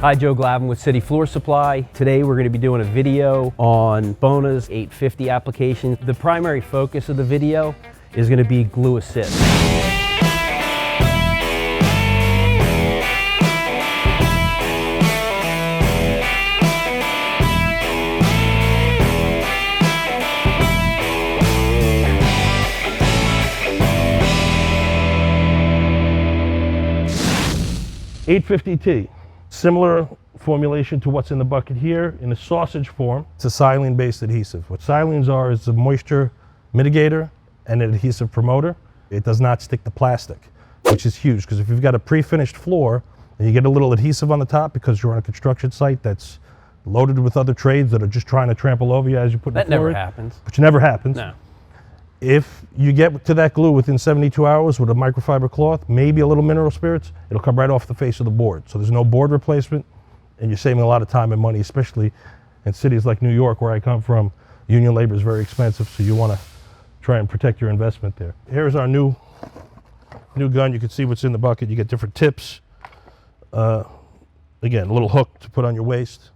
Hi, Joe Glavin with City Floor Supply. Today we're going to be doing a video on Bona's 850 application. The primary focus of the video is going to be glue assist. .850T, similar formulation to what's in the bucket here in a sausage form. It's a silane-based adhesive. What silanes are is a moisture mitigator and an adhesive promoter. It does not stick to plastic, which is huge, because if you've got a pre-finished floor and you get a little adhesive on the top because you're on a construction site that's loaded with other trades that are just trying to trample over you as you put the floor in. That never happens. Which never happens. No. If you get to that glue within 72 hours with a microfiber cloth, maybe a little mineral spirits, it'll come right off the face of the board. So there's no board replacement, and you're saving a lot of time and money, especially in cities like New York, where I come from. Union labor is very expensive, so you want to try and protect your investment there. Here's our new gun. You can see what's in the bucket. You get different tips. Again, a little hook to put on your waist.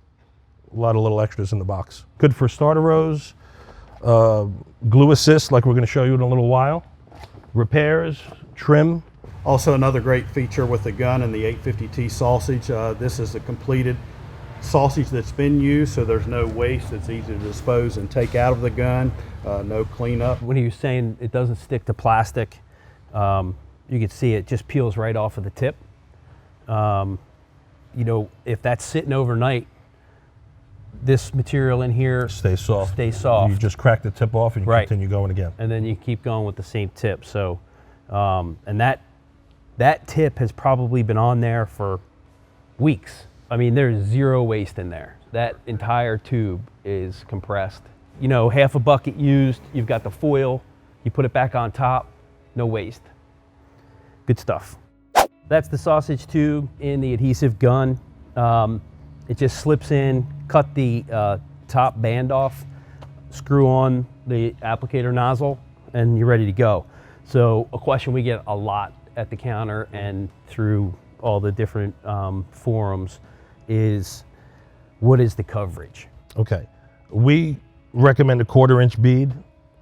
A lot of little extras in the box. Good for starter rows. Glue assist, like we're going to show you in a little while. Repairs, trim. Also another great feature with the gun and the 850T sausage, this is a completed sausage that's been used, so there's no waste. It's easy to dispose and take out of the gun, no cleanup. When he was saying it doesn't stick to plastic, you can see it just peels right off of the tip. You know, if that's sitting overnight, this material in here stays soft. You just crack the tip off and you continue going again. And then you keep going with the same tip. So, and that tip has probably been on there for weeks. I mean, there's zero waste in there. That entire tube is compressed. You know, half a bucket used, you've got the foil, you put it back on top, no waste. Good stuff. That's the sausage tube in the adhesive gun. It just slips in, cut the top band off, screw on the applicator nozzle, and you're ready to go. So a question we get a lot at the counter and through all the different forums is, what is the coverage? Okay, we recommend a 1/4 inch bead,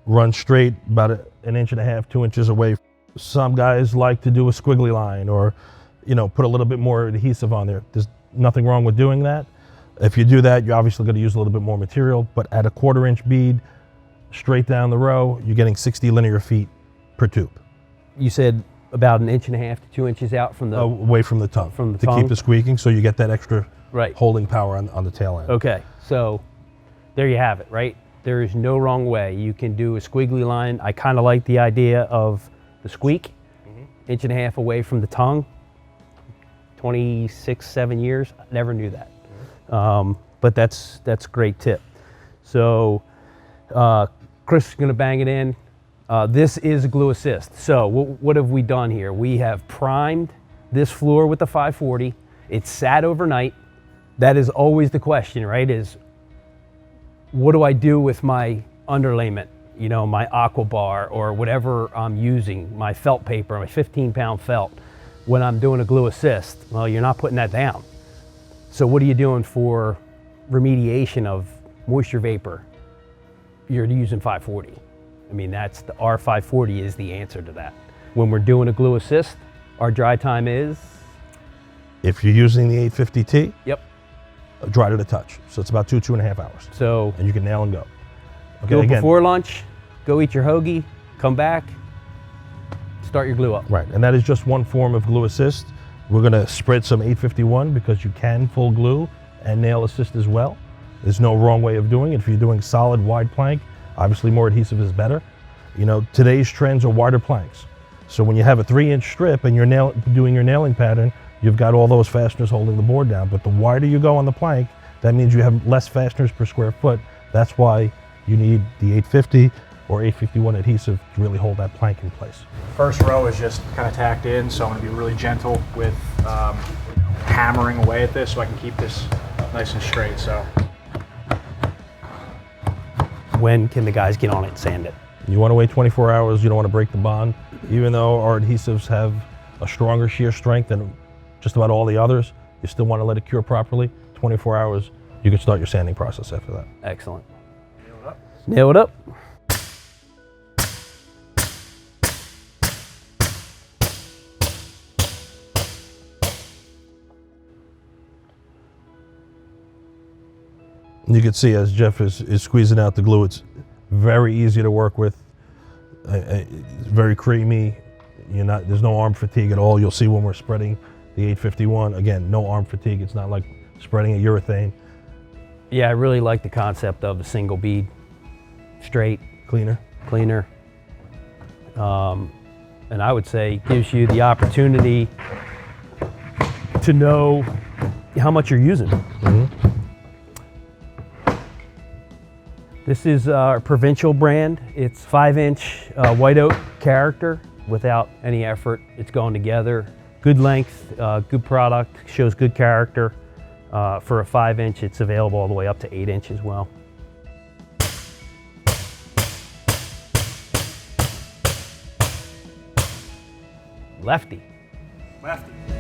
run straight about 1.5 inches, 2 inches away. Some guys like to do a squiggly line, or put a little bit more adhesive on there. There's nothing wrong with doing that. If you do that, you're obviously going to use a little bit more material, but at a 1/4 inch bead, straight down the row, you're getting 60 linear feet per tube. You said about 1.5 inches to 2 inches out from the... away from the tongue. From the tongue. To keep the squeaking, so you get that extra holding power on the tail end. Okay, so there you have it, right? There is no wrong way. You can do a squiggly line. I kind of like the idea of the squeak, 1.5 inches away from the tongue. 7 years, I never knew that. But that's a great tip. So Chris is gonna bang it in. This is a glue assist. So what have we done here? We have primed this floor with the 540. It's sat overnight. That is always the question, right? Is what do I do with my underlayment? My aqua bar or whatever I'm using, my felt paper, my 15-pound felt. When I'm doing a glue assist, well, you're not putting that down. So what are you doing for remediation of moisture vapor? You're using 540. I mean, that's the R540 is the answer to that. When we're doing a glue assist, our dry time is? If you're using the 850T, yep, dry to the touch. So it's about 2.5 hours. So, and you can nail and go. Okay, go before lunch, go eat your hoagie, come back, start your glue up. Right, and that is just one form of glue assist. We're gonna spread some 851 because you can full glue and nail assist as well. There's no wrong way of doing it. If you're doing solid wide plank, obviously more adhesive is better. Today's trends are wider planks. So when you have a 3-inch strip and you're doing your nailing pattern, you've got all those fasteners holding the board down. But the wider you go on the plank, that means you have less fasteners per square foot. That's why you need the 850 or 851 adhesive to really hold that plank in place. First row is just kind of tacked in, so I'm going to be really gentle with hammering away at this so I can keep this nice and straight. So, when can the guys get on it and sand it? You want to wait 24 hours. You don't want to break the bond. Even though our adhesives have a stronger shear strength than just about all the others, You still want to let it cure properly, 24 hours, you can start your sanding process after that. Excellent. Nail it up. You can see as Jeff is squeezing out the glue, it's very easy to work with. It's very creamy. There's no arm fatigue at all. You'll see when we're spreading the 851. Again, no arm fatigue. It's not like spreading a urethane. Yeah, I really like the concept of a single bead, straight, Cleaner. cleaner. And I would say gives you the opportunity to know how much you're using. This is our provincial brand. It's 5-inch white oak character without any effort. It's going together. Good length, good product, shows good character. For a 5-inch, it's available all the way up to 8-inch as well. Lefty. Lefty.